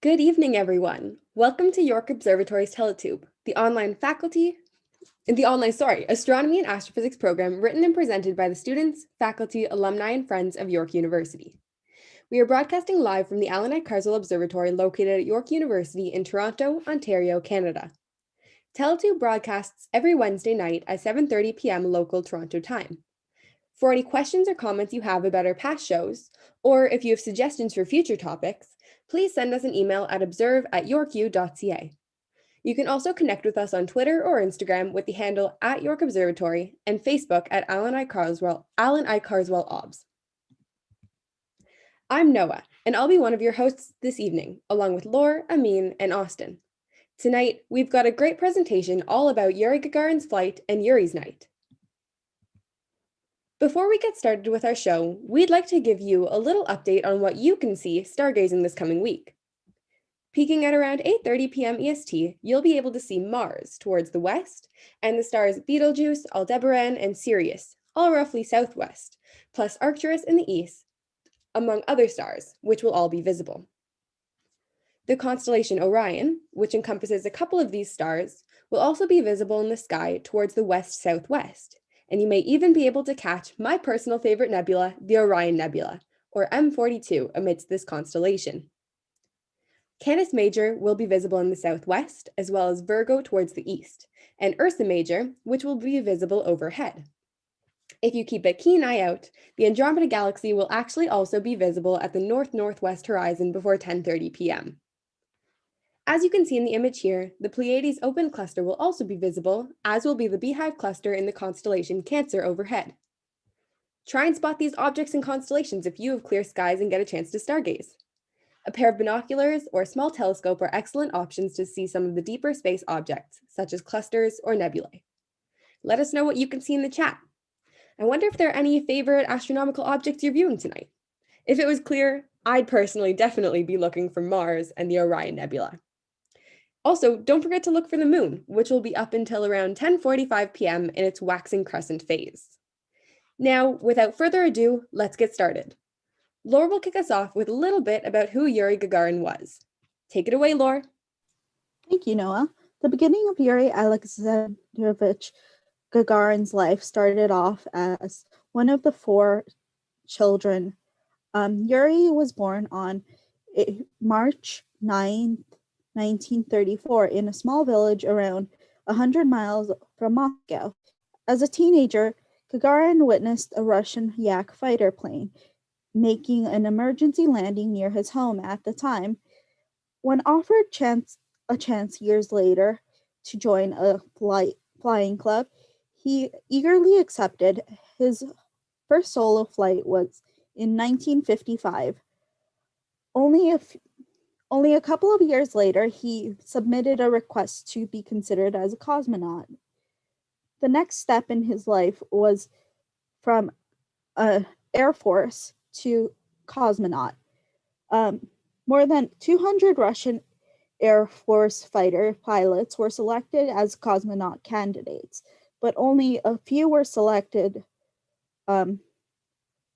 Good evening, everyone. Welcome to York Observatory's TeleTube, the online astronomy and astrophysics program written and presented by the students, faculty, alumni, and friends of York University. We are broadcasting live from the Alan I. Carswell Observatory located at York University in Toronto, Ontario, Canada. TeleTube broadcasts every Wednesday night at 7:30 p.m. local Toronto time. For any questions or comments you have about our past shows, or if you have suggestions for future topics, please send us an email at observe@yorku.ca. You can also connect with us on Twitter or Instagram with the handle @York Observatory and Facebook at Alan I. Carswell OBS. I'm Noah, and I'll be one of your hosts this evening, along with Laur, Amin, and Austin. Tonight, we've got a great presentation all about Yuri Gagarin's flight and Yuri's night. Before we get started with our show, we'd like to give you a little update on what you can see stargazing this coming week. Peaking at around 8:30 p.m. EST, you'll be able to see Mars towards the west, and the stars Betelgeuse, Aldebaran, and Sirius, all roughly southwest, plus Arcturus in the east, among other stars, which will all be visible. The constellation Orion, which encompasses a couple of these stars, will also be visible in the sky towards the west-southwest, and you may even be able to catch my personal favorite nebula, the Orion Nebula, or M42, amidst this constellation. Canis Major will be visible in the southwest, as well as Virgo towards the east, and Ursa Major, which will be visible overhead. If you keep a keen eye out, the Andromeda Galaxy will actually also be visible at the north-northwest horizon before 10:30 p.m. As you can see in the image here, the Pleiades open cluster will also be visible, as will be the Beehive cluster in the constellation Cancer overhead. Try and spot these objects and constellations if you have clear skies and get a chance to stargaze. A pair of binoculars or a small telescope are excellent options to see some of the deeper space objects, such as clusters or nebulae. Let us know what you can see in the chat. I wonder if there are any favorite astronomical objects you're viewing tonight. If it was clear, I'd personally definitely be looking for Mars and the Orion Nebula. Also, don't forget to look for the moon, which will be up until around 10:45 p.m. in its waxing crescent phase. Now, without further ado, let's get started. Laur will kick us off with a little bit about who Yuri Gagarin was. Take it away, Laur. Thank you, Noah. The beginning of Yuri Alexandrovich Gagarin's life started off as one of the four children. Yuri was born on March 9, 1934, in a small village around 100 miles from Moscow. As a teenager, Gagarin witnessed a Russian Yak fighter plane making an emergency landing near his home at the time. When offered a chance years later to join a flying club, he eagerly accepted. His first solo flight was in 1955. Only a couple of years later, he submitted a request to be considered as a cosmonaut. The next step in his life was from Air Force to cosmonaut. More than 200 Russian Air Force fighter pilots were selected as cosmonaut candidates, but only a few were selected.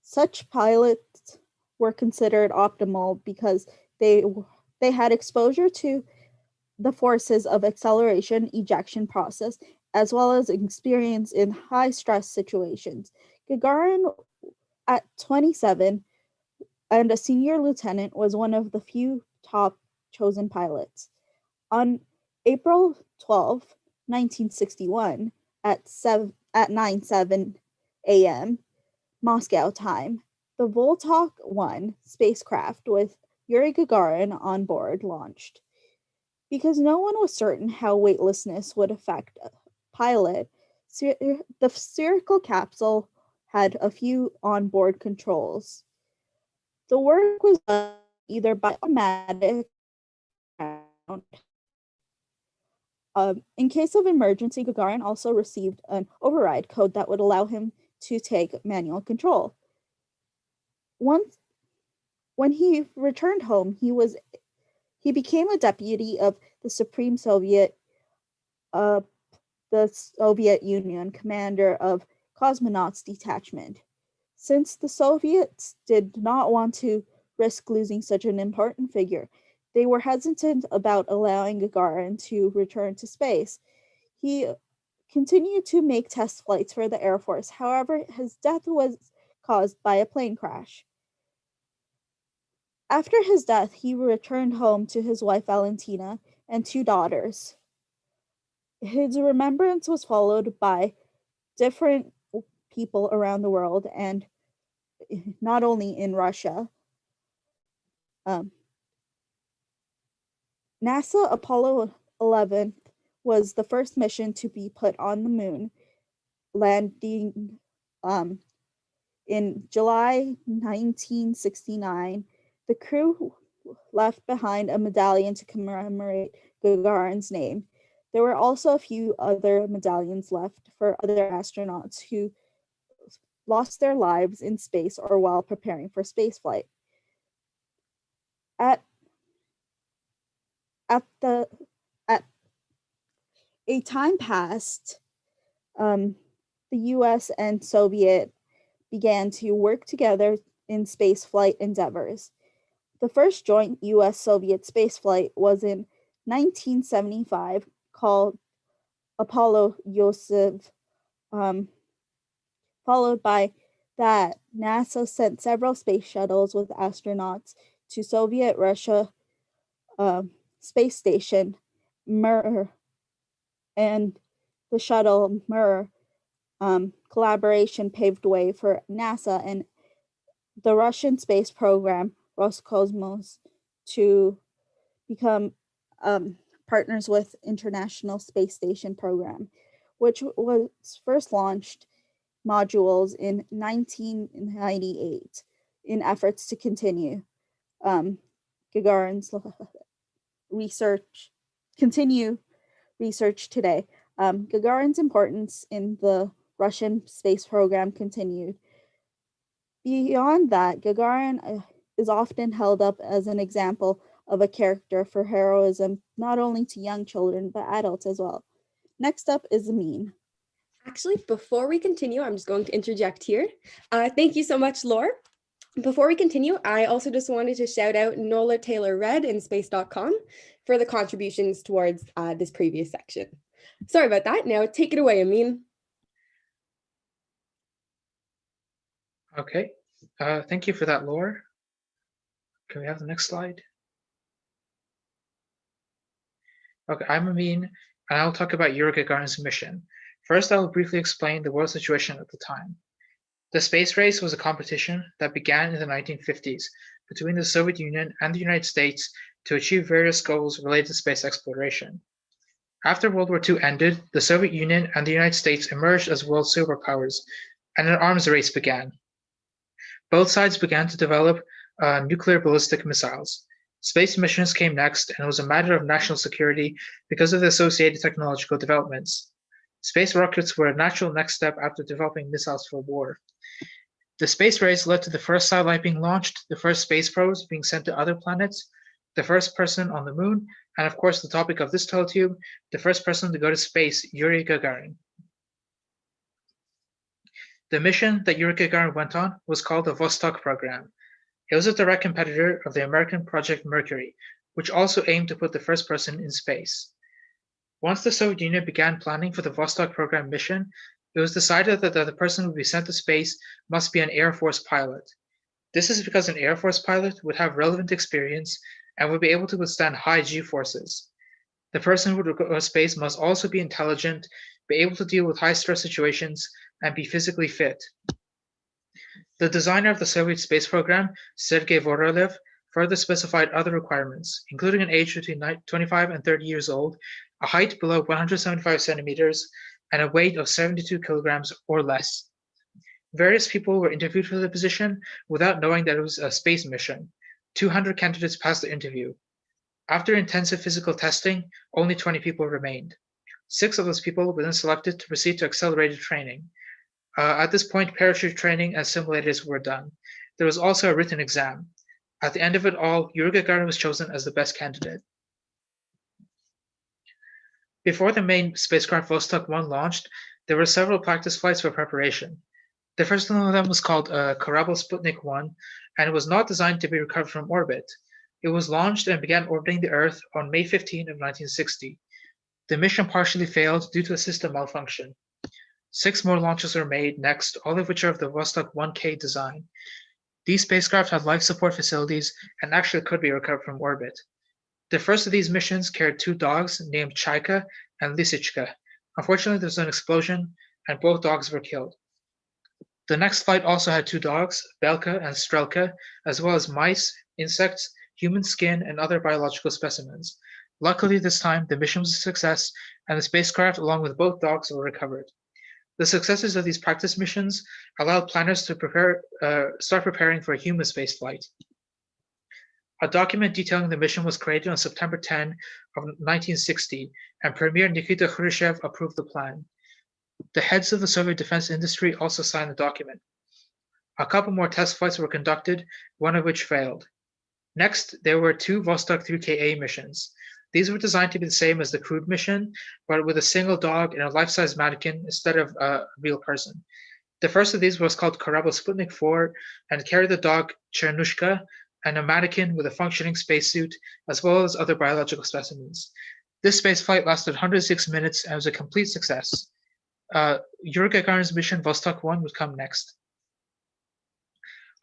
Such pilots were considered optimal because they had exposure to the forces of acceleration ejection process, as well as experience in high-stress situations. Gagarin, at 27 and a senior lieutenant, was one of the few top chosen pilots. On April 12, 1961, at 9:07 a.m. Moscow time, the Vostok 1 spacecraft with Yuri Gagarin on board launched. Because no one was certain how weightlessness would affect a pilot, the spherical capsule had a few onboard controls. The work was done either by automatic. In case of emergency, Gagarin also received an override code that would allow him to take manual control. When he returned home, he became a deputy of the Supreme Soviet, the Soviet Union commander of Cosmonauts Detachment. Since the Soviets did not want to risk losing such an important figure, They were hesitant about allowing Gagarin to return to space. He continued to make test flights for the Air Force. However, his death was caused by a plane crash. After his death, he returned home to his wife Valentina and 2 daughters. His remembrance was followed by different people around the world, and not only in Russia. NASA Apollo 11 was the first mission to be put on the moon, landing in July 1969. The crew left behind a medallion to commemorate Gagarin's name. There were also a few other medallions left for other astronauts who lost their lives in space or while preparing for spaceflight. At a time passed, the US and Soviet began to work together in spaceflight endeavors. The first joint US-Soviet spaceflight was in 1975, called Apollo Yosef. Followed by that, NASA sent several space shuttles with astronauts to Soviet Russia space station Mir, and the shuttle Mir collaboration paved way for NASA and the Russian space program Roscosmos to become partners with International Space Station program, which was first launched modules in 1998 in efforts to continue Gagarin's research today. Gagarin's importance in the Russian space program continued. Beyond that, Gagarin is often held up as an example of a character for heroism, not only to young children, but adults as well. Next up is Amin. Actually, before we continue, I'm just going to interject here. Thank you so much, Laur. Before we continue, I also just wanted to shout out Nola Taylor Red and Space.com for the contributions towards this previous section. Sorry about that. Now take it away, Amin. Okay, thank you for that, Laur. Can we have the next slide? Okay, I'm Amin, and I'll talk about Yuri Gagarin's mission. First, I will briefly explain the world situation at the time. The space race was a competition that began in the 1950s between the Soviet Union and the United States to achieve various goals related to space exploration. After World War II ended, the Soviet Union and the United States emerged as world superpowers, and an arms race began. Both sides began to develop nuclear ballistic missiles. Space missions came next, and it was a matter of national security because of the associated technological developments. Space rockets were a natural next step after developing missiles for war. The space race led to the first satellite being launched, the first space probes being sent to other planets, the first person on the moon, and of course the topic of this TeleTube, the first person to go to space, Yuri Gagarin. The mission that Yuri Gagarin went on was called the Vostok program. It was a direct competitor of the American Project Mercury, which also aimed to put the first person in space. Once the Soviet Union began planning for the Vostok program mission, it was decided that the person who would be sent to space must be an Air Force pilot. This is because an Air Force pilot would have relevant experience and would be able to withstand high G-forces. The person who would go to space must also be intelligent, be able to deal with high-stress situations, and be physically fit. The designer of the Soviet space program, Sergei Vorolev, further specified other requirements, including an age between 25 and 30 years old, a height below 175 centimeters, and a weight of 72 kilograms or less. Various people were interviewed for the position without knowing that it was a space mission. 200 candidates passed the interview. After intensive physical testing, only 20 people remained. 6 of those people were then selected to proceed to accelerated training. At this point, parachute training and simulators were done. There was also a written exam. At the end of it all, Yuri Gagarin was chosen as the best candidate. Before the main spacecraft Vostok 1 launched, there were several practice flights for preparation. The first one of them was called Korabl Sputnik 1, and it was not designed to be recovered from orbit. It was launched and began orbiting the Earth on May 15 of 1960. The mission partially failed due to a system malfunction. 6 more launches were made next, all of which are of the Vostok 1K design. These spacecraft had life support facilities and actually could be recovered from orbit. The first of these missions carried 2 dogs named Chaika and Lisichka. Unfortunately, there was an explosion and both dogs were killed. The next flight also had 2 dogs, Belka and Strelka, as well as mice, insects, human skin, and other biological specimens. Luckily, this time, the mission was a success, and the spacecraft, along with both dogs, were recovered. The successes of these practice missions allowed planners to start preparing for a human spaceflight. A document detailing the mission was created on September 10 of 1960, and Premier Nikita Khrushchev approved the plan. The heads of the Soviet defense industry also signed the document. A couple more test flights were conducted, one of which failed. Next, there were 2 Vostok 3KA missions. These were designed to be the same as the crewed mission, but with a single dog and a life-size mannequin instead of a real person. The first of these was called Korabel Sputnik 4 and carried the dog Chernushka and a mannequin with a functioning spacesuit, as well as other biological specimens. This spaceflight lasted 106 minutes and was a complete success. Yuri Gagarin's mission Vostok 1 would come next.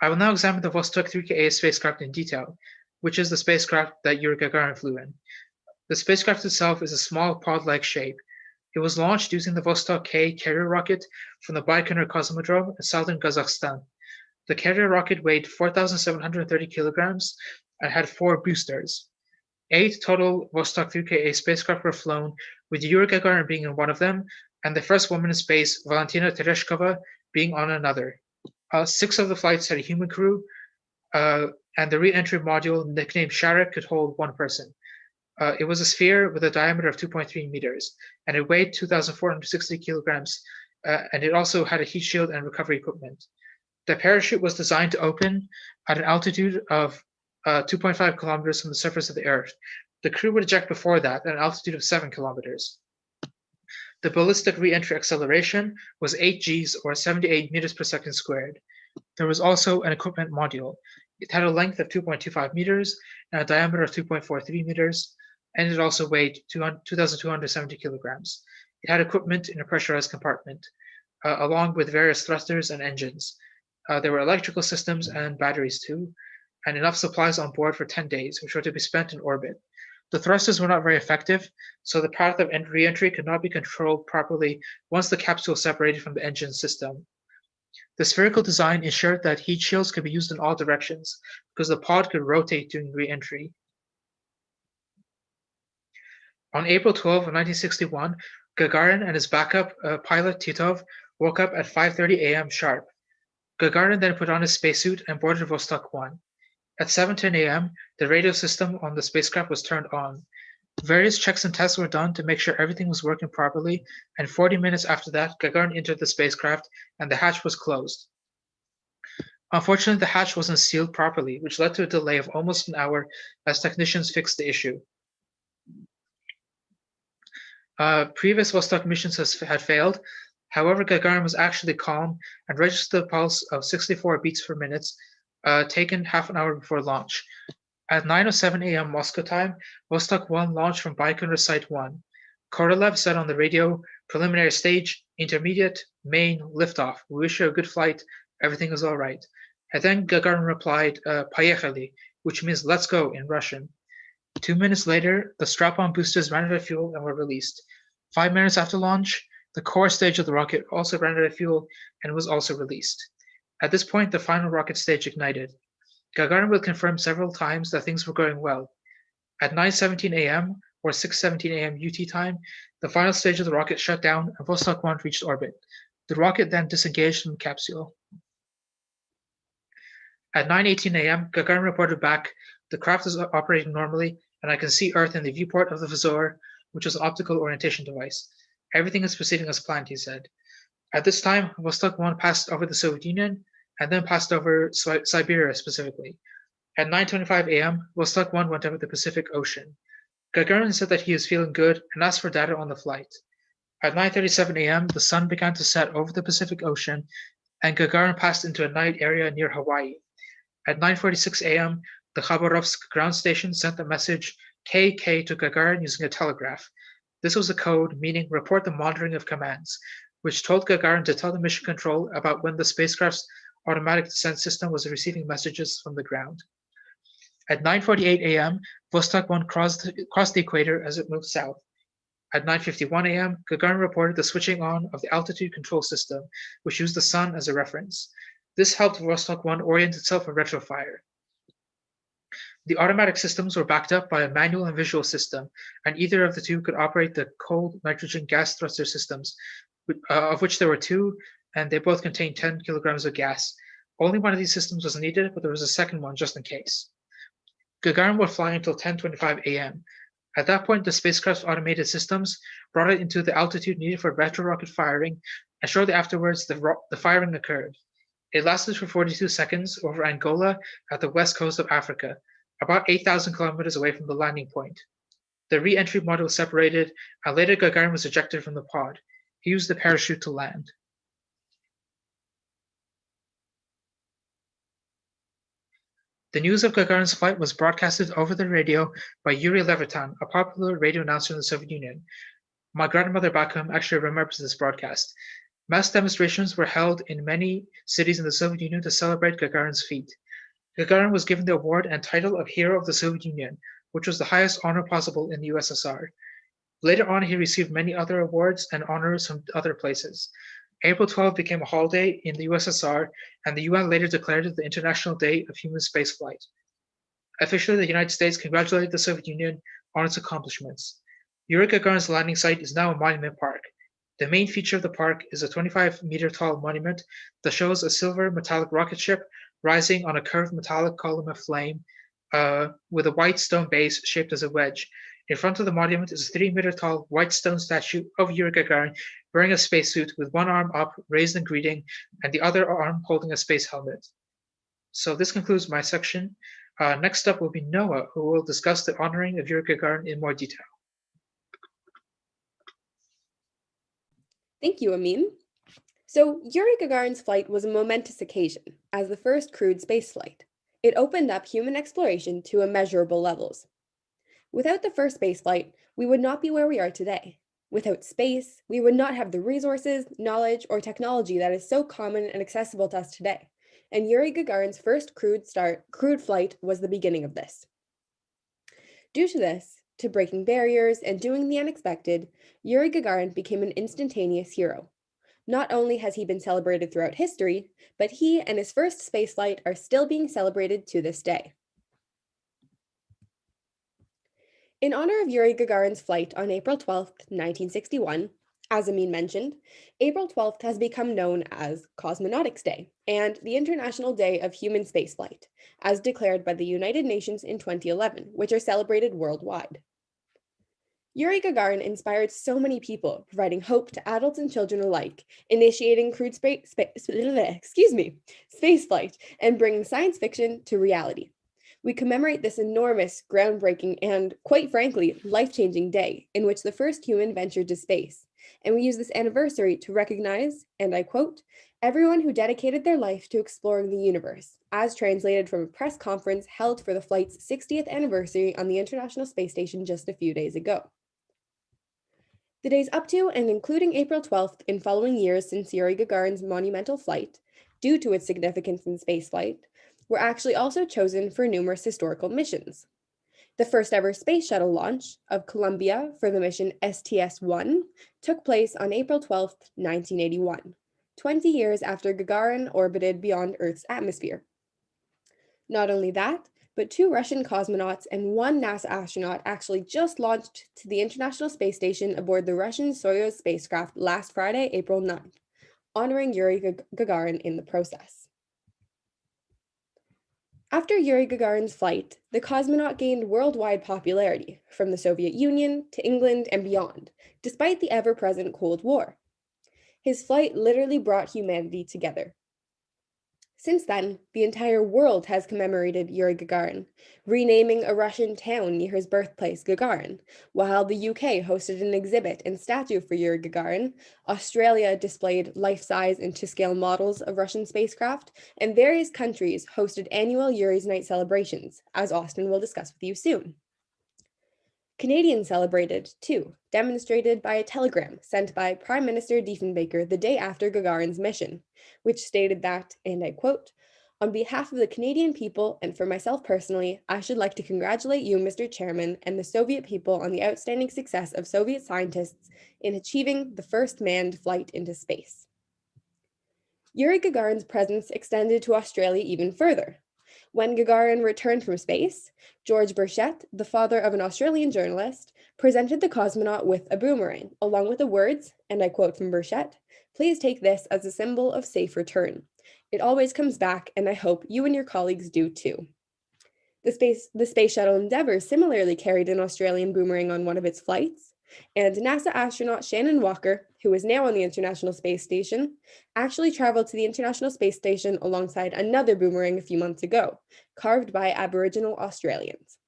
I will now examine the Vostok 3KA spacecraft in detail, which is the spacecraft that Yuri Gagarin flew in. The spacecraft itself is a small pod-like shape. It was launched using the Vostok K carrier rocket from the Baikonur Cosmodrome in southern Kazakhstan. The carrier rocket weighed 4,730 kilograms and had 4 boosters. 8 total Vostok 3KA spacecraft were flown, with Yuri Gagarin being in one of them, and the first woman in space, Valentina Tereshkova, being on another. 6 of the flights had a human crew, and the re-entry module, nicknamed Sharek, could hold 1 person. It was a sphere with a diameter of 2.3 meters, and it weighed 2,460 kilograms, and it also had a heat shield and recovery equipment. The parachute was designed to open at an altitude of 2.5 kilometers from the surface of the Earth. The crew would eject before that at an altitude of 7 kilometers. The ballistic re-entry acceleration was 8 Gs, or 78 meters per second squared. There was also an equipment module. It had a length of 2.25 meters and a diameter of 2.43 meters, and it also weighed 2,270 kilograms. It had equipment in a pressurized compartment, along with various thrusters and engines. There were electrical systems and batteries too, and enough supplies on board for 10 days, which were to be spent in orbit. The thrusters were not very effective, so the path of re-entry could not be controlled properly once the capsule separated from the engine system. The spherical design ensured that heat shields could be used in all directions because the pod could rotate during re-entry. On April 12 of 1961, Gagarin and his backup pilot Titov woke up at 5:30 a.m. sharp. Gagarin then put on his spacesuit and boarded Vostok 1. At 7:10 a.m., the radio system on the spacecraft was turned on. Various checks and tests were done to make sure everything was working properly, and 40 minutes after that, Gagarin entered the spacecraft and the hatch was closed. Unfortunately, the hatch wasn't sealed properly, which led to a delay of almost an hour as technicians fixed the issue. Previous Vostok missions had failed. However, Gagarin was actually calm and registered a pulse of 64 beats per minute, taken half an hour before launch. At 9:07 a.m. Moscow time, Vostok 1 launched from Baikonur Site 1. Korolev said on the radio, preliminary stage, intermediate, main, liftoff. We wish you a good flight. Everything is all right. And then Gagarin replied, Poyekhali, which means let's go in Russian. 2 minutes later, the strap-on boosters ran out of fuel and were released. 5 minutes after launch, the core stage of the rocket also ran out of fuel and was also released. At this point, the final rocket stage ignited. Gagarin would confirm several times that things were going well. At 9:17 a.m. or 6:17 a.m. UT time, the final stage of the rocket shut down and Vostok 1 reached orbit. The rocket then disengaged from the capsule. At 9:18 a.m., Gagarin reported back, the craft is operating normally, and I can see Earth in the viewport of the Visor, which is an optical orientation device. Everything is proceeding as planned, he said. At this time, Vostok 1 passed over the Soviet Union and then passed over Siberia specifically. At 9:25 a.m., Vostok 1 went over the Pacific Ocean. Gagarin said that he was feeling good and asked for data on the flight. At 9:37 a.m., the sun began to set over the Pacific Ocean, and Gagarin passed into a night area near Hawaii. At 9:46 a.m., The Khabarovsk ground station sent the message KK to Gagarin using a telegraph. This was a code meaning report the monitoring of commands, which told Gagarin to tell the mission control about when the spacecraft's automatic descent system was receiving messages from the ground. At 9:48 a.m., Vostok 1 crossed the equator as it moved south. At 9:51 a.m., Gagarin reported the switching on of the altitude control system, which used the sun as a reference. This helped Vostok 1 orient itself for retrofire. The automatic systems were backed up by a manual and visual system, and either of the two could operate the cold nitrogen gas thruster systems, of which there were two, and they both contained 10 kilograms of gas. Only one of these systems was needed, but there was a second one just in case. Gagarin would fly until 10:25 a.m. At that point, the spacecraft's automated systems brought it into the altitude needed for retro-rocket firing, and shortly afterwards, the firing occurred. It lasted for 42 seconds over Angola at the west coast of Africa, about 8,000 kilometers away from the landing point. The re-entry module separated, and later Gagarin was ejected from the pod. He used the parachute to land. The news of Gagarin's flight was broadcasted over the radio by Yuri Levitan, a popular radio announcer in the Soviet Union. My grandmother back home actually remembers this broadcast. Mass demonstrations were held in many cities in the Soviet Union to celebrate Gagarin's feat. Gagarin was given the award and title of Hero of the Soviet Union, which was the highest honor possible in the USSR. Later on, he received many other awards and honors from other places. April 12 became a holiday in the USSR, and the UN later declared it the International Day of Human Spaceflight. Officially, the United States congratulated the Soviet Union on its accomplishments. Yuri Gagarin's landing site is now a monument park. The main feature of the park is a 25-meter-tall monument that shows a silver metallic rocket ship rising on a curved metallic column of flame with a white stone base shaped as a wedge. In front of the monument is a 3-meter-tall white stone statue of Yuri Gagarin wearing a spacesuit with one arm up, raised in greeting, and the other arm holding a space helmet. So this concludes my section. Next up will be Noah, who will discuss the honoring of Yuri Gagarin in more detail. Thank you, Amin. So Yuri Gagarin's flight was a momentous occasion as the first crewed spaceflight. It opened up human exploration to immeasurable levels. Without the first spaceflight, we would not be where we are today. Without space, we would not have the resources, knowledge, or technology that is so common and accessible to us today. And Yuri Gagarin's first crewed flight was the beginning of this. Due to this, to breaking barriers and doing the unexpected, Yuri Gagarin became an instantaneous hero. Not only has he been celebrated throughout history, but he and his first spaceflight are still being celebrated to this day. In honor of Yuri Gagarin's flight on April 12, 1961, as Amin mentioned, April 12th has become known as Cosmonautics Day and the International Day of Human Spaceflight, as declared by the United Nations in 2011, which are celebrated worldwide. Yuri Gagarin inspired so many people, providing hope to adults and children alike, initiating crewed spaceflight and bringing science fiction to reality. We commemorate this enormous, groundbreaking, and, quite frankly, life-changing day in which the first human ventured to space, and we use this anniversary to recognize, and I quote, everyone who dedicated their life to exploring the universe, as translated from a press conference held for the flight's 60th anniversary on the International Space Station just a few days ago. The days up to and including April 12th in following years since Yuri Gagarin's monumental flight, due to its significance in spaceflight, were actually also chosen for numerous historical missions. The first ever space shuttle launch of Columbia for the mission STS-1 took place on April 12, 1981, 20 years after Gagarin orbited beyond Earth's atmosphere. Not only that, but 2 Russian cosmonauts and 1 NASA astronaut actually just launched to the International Space Station aboard the Russian Soyuz spacecraft last Friday, April 9th, honoring Yuri Gagarin in the process. After Yuri Gagarin's flight, the cosmonaut gained worldwide popularity, from the Soviet Union to England and beyond, despite the ever-present Cold War. His flight literally brought humanity together. Since then, the entire world has commemorated Yuri Gagarin, renaming a Russian town near his birthplace Gagarin, while the UK hosted an exhibit and statue for Yuri Gagarin, Australia displayed life-size and to-scale models of Russian spacecraft, and various countries hosted annual Yuri's Night celebrations, as Austin will discuss with you soon. Canadians celebrated, too, demonstrated by a telegram sent by Prime Minister Diefenbaker the day after Gagarin's mission, which stated that, and I quote, "On behalf of the Canadian people and for myself personally, I should like to congratulate you, Mr. Chairman, and the Soviet people on the outstanding success of Soviet scientists in achieving the first manned flight into space." Yuri Gagarin's presence extended to Australia even further. When Gagarin returned from space, George Burchett, the father of an Australian journalist, presented the cosmonaut with a boomerang, along with the words, and I quote from Burchett, "Please take this as a symbol of safe return. It always comes back, and I hope you and your colleagues do too." The Space Shuttle Endeavour similarly carried an Australian boomerang on one of its flights, and NASA astronaut Shannon Walker, who is now on the International Space Station, actually traveled to the International Space Station alongside another boomerang a few months ago, carved by Aboriginal Australians.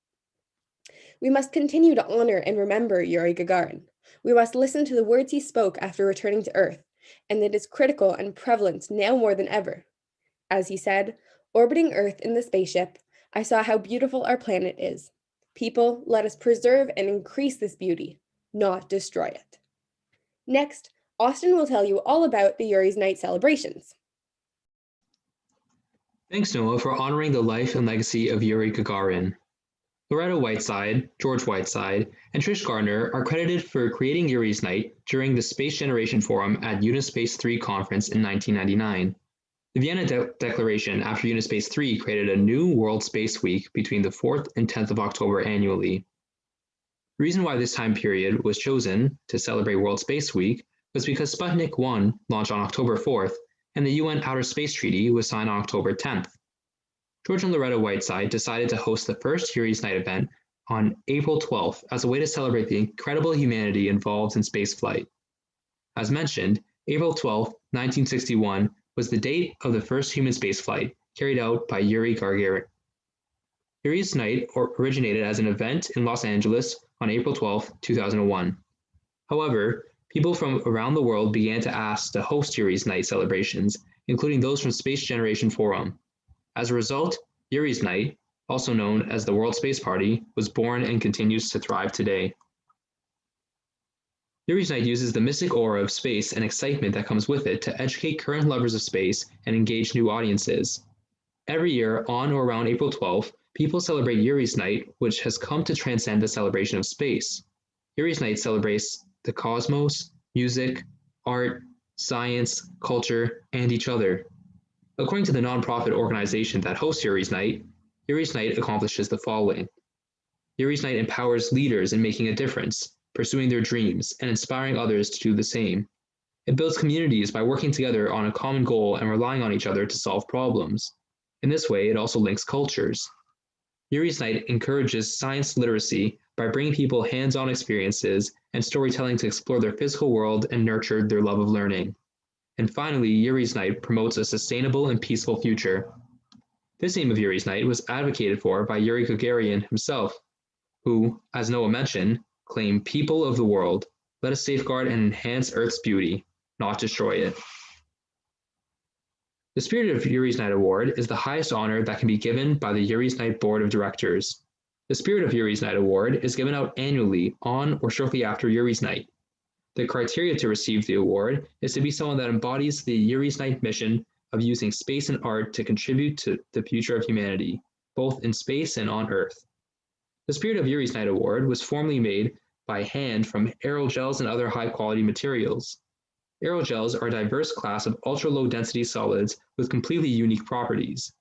We must continue to honor and remember Yuri Gagarin. We must listen to the words he spoke after returning to Earth, and it is critical and prevalent now more than ever. As he said, "Orbiting Earth in the spaceship, I saw how beautiful our planet is. People, let us preserve and increase this beauty, not destroy it." Next, Austin will tell you all about the Yuri's Night celebrations. Thanks, Noah, for honoring the life and legacy of Yuri Gagarin. Loretta Whiteside, George Whiteside, and Trish Gardner are credited for creating Yuri's Night during the Space Generation Forum at Unispace 3 conference in 1999. The Vienna Declaration after Unispace 3 created a new World Space Week between the 4th and 10th of October annually. The reason why this time period was chosen to celebrate World Space Week was because Sputnik 1 launched on October 4th and the UN Outer Space Treaty was signed on October 10th. George and Loretta Whiteside decided to host the first Yuri's Night event on April 12th as a way to celebrate the incredible humanity involved in spaceflight. As mentioned, April 12, 1961 was the date of the first human spaceflight carried out by Yuri Gagarin. Yuri's Night originated as an event in Los Angeles on April 12, 2001. However, people from around the world began to ask to host Yuri's Night celebrations, including those from Space Generation Forum. As a result, Yuri's Night, also known as the World Space Party, was born and continues to thrive today. Yuri's Night uses the mystic aura of space and excitement that comes with it to educate current lovers of space and engage new audiences. Every year, on or around April 12th, people celebrate Yuri's Night, which has come to transcend the celebration of space. Yuri's Night celebrates the cosmos, music, art, science, culture, and each other. According to the nonprofit organization that hosts Yuri's Night accomplishes the following. Yuri's Night empowers leaders in making a difference, pursuing their dreams, and inspiring others to do the same. It builds communities by working together on a common goal and relying on each other to solve problems. In this way, it also links cultures. Yuri's Night encourages science literacy by bringing people hands-on experiences and storytelling to explore their physical world and nurture their love of learning. And finally, Yuri's Night promotes a sustainable and peaceful future. This aim of Yuri's Night was advocated for by Yuri Gagarin himself, who, as Noah mentioned, claimed, "People of the world, let us safeguard and enhance Earth's beauty, not destroy it." The Spirit of Yuri's Night Award is the highest honor that can be given by the Yuri's Night Board of Directors. The Spirit of Yuri's Night Award is given out annually on or shortly after Yuri's Night. The criteria to receive the award is to be someone that embodies the Yuri's Night mission of using space and art to contribute to the future of humanity, both in space and on Earth. The Spirit of Yuri's Night Award was formerly made by hand from aerogels and other high-quality materials. Aerogels are a diverse class of ultra-low density solids with completely unique properties.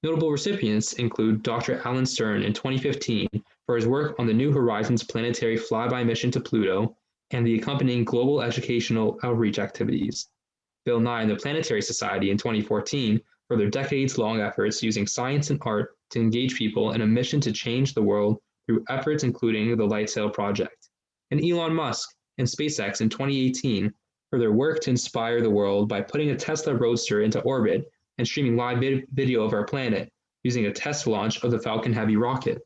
Notable recipients include Dr. Alan Stern in 2015 for his work on the New Horizons planetary flyby mission to Pluto and the accompanying global educational outreach activities. Bill Nye and the Planetary Society in 2014 for their decades-long efforts using science and art to engage people in a mission to change the world through efforts including the Light Sail Project. And Elon Musk and SpaceX in 2018 for their work to inspire the world by putting a Tesla Roadster into orbit and streaming live video of our planet using a test launch of the Falcon Heavy rocket.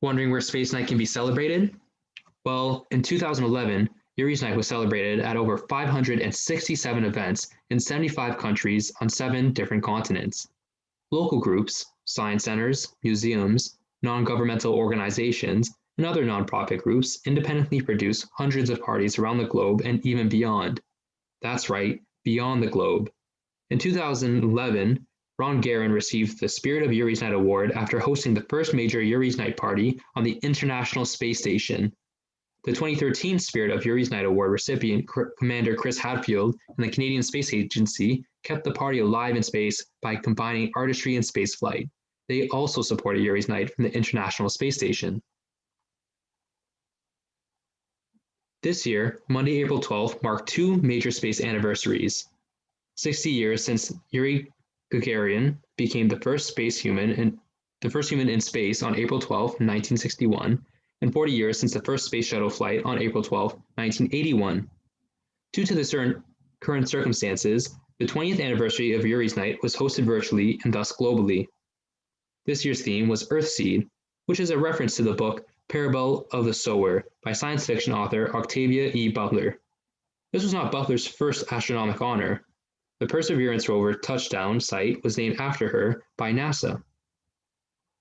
Wondering where Space Night can be celebrated? Well, in 2011, Yuri's Night was celebrated at over 567 events in 75 countries on 7 different continents. Local groups, science centers, museums, non-governmental organizations, and other nonprofit groups independently produce hundreds of parties around the globe and even beyond. That's right, beyond the globe. In 2011, Ron Garan received the Spirit of Yuri's Night Award after hosting the first major Yuri's Night party on the International Space Station. The 2013 Spirit of Yuri's Night Award recipient, Commander Chris Hadfield, and the Canadian Space Agency kept the party alive in space by combining artistry and spaceflight. They also supported Yuri's Night from the International Space Station. This year, Monday, April 12th, marked 2 major space anniversaries. 60 years since Yuri Gagarin became the first human in space on April 12, 1961, and 40 years since the first space shuttle flight on April 12, 1981. Due to the current circumstances, the 20th anniversary of Yuri's Night was hosted virtually and thus globally. This year's theme was Earthseed, which is a reference to the book Parable of the Sower by science fiction author Octavia E. Butler. This was not Butler's first astronomical honor. The Perseverance rover touchdown site was named after her by NASA.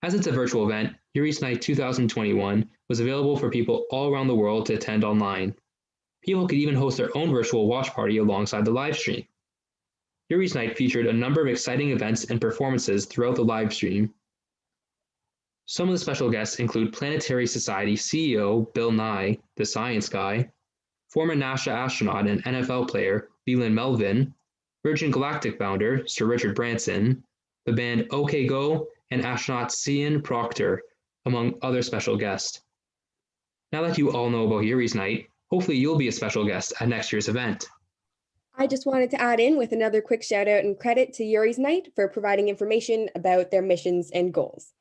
As it's a virtual event, Yuri's Night 2021 was available for people all around the world to attend online. People could even host their own virtual watch party alongside the live stream. Yuri's Night featured a number of exciting events and performances throughout the live stream. Some of the special guests include Planetary Society CEO Bill Nye, the science guy, former NASA astronaut and NFL player Leland Melvin, Virgin Galactic founder Sir Richard Branson, the band OK Go, and astronaut Cian Proctor, among other special guests. Now that you all know about Yuri's Night, hopefully you'll be a special guest at next year's event. I just wanted to add in with another quick shout out and credit to Yuri's Night for providing information about their missions and goals.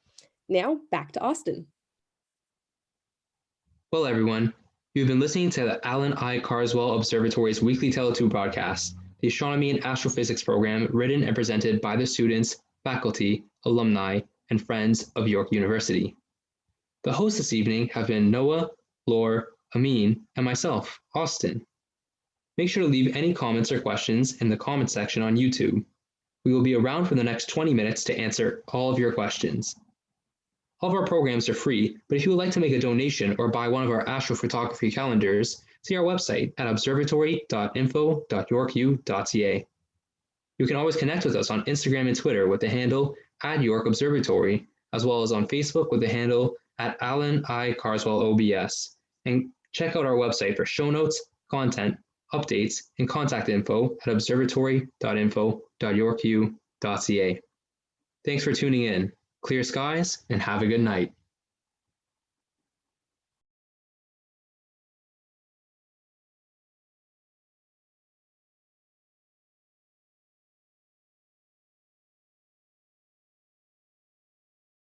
Now, back to Austin. Well, everyone, you've been listening to the Alan I. Carswell Observatory's weekly TeleTube broadcast, the astronomy and astrophysics program written and presented by the students, faculty, alumni, and friends of York University. The hosts this evening have been Noah, Laur, Amin, and myself, Austin. Make sure to leave any comments or questions in the comment section on YouTube. We will be around for the next 20 minutes to answer all of your questions. All of our programs are free, but if you would like to make a donation or buy one of our astrophotography calendars, see our website at observatory.info.yorku.ca. You can always connect with us on Instagram and Twitter with the handle @YorkObservatory, as well as on Facebook with the handle @Alan I. Carswell OBS. And check out our website for show notes, content, updates, and contact info at observatory.info.yorku.ca. Thanks for tuning in. Clear skies and have a good night.